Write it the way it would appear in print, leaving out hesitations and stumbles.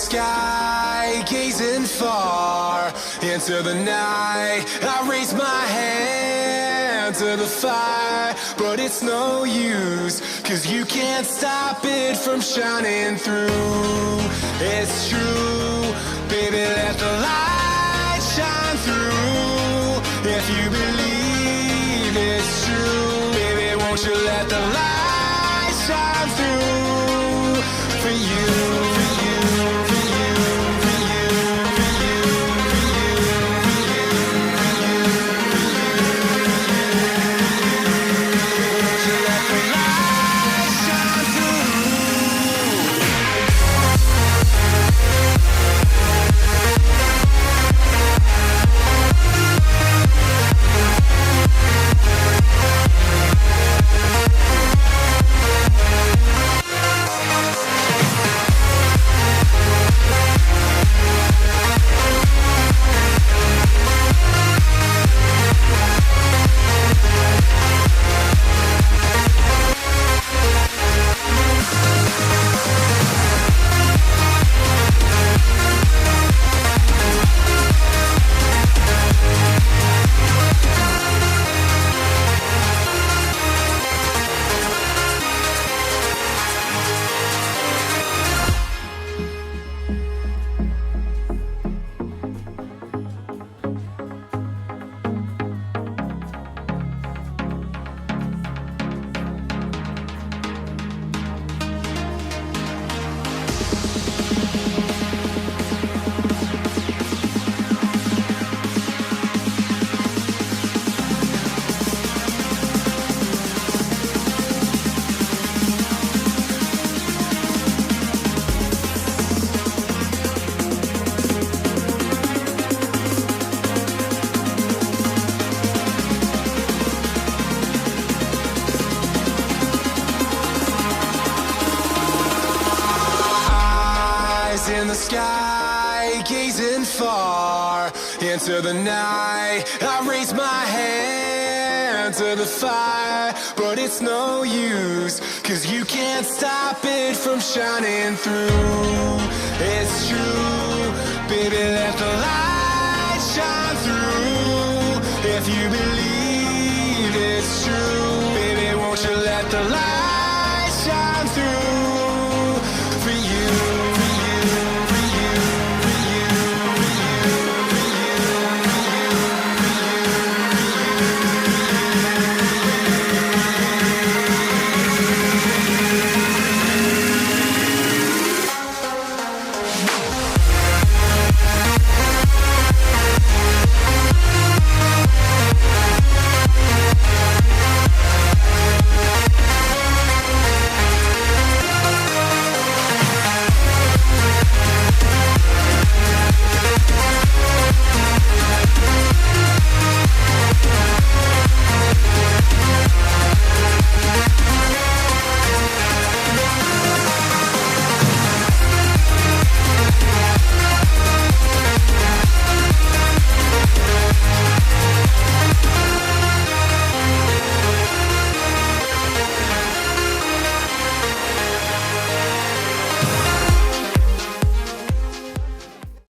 sky, gazing far into the night. I raise my hand to the fire, but it's no use, 'cause you can't stop it from shining through. It's true, baby, let the light shine through. If you believe it's true, baby, won't you let the light shine through for you, for you, for you, for you, for you, for you, for you, won't you let the light shine through? In the sky, gazing far into the night. I raise my hand to the fire, but it's no use, 'cause you can't stop it from shining through. It's true, baby.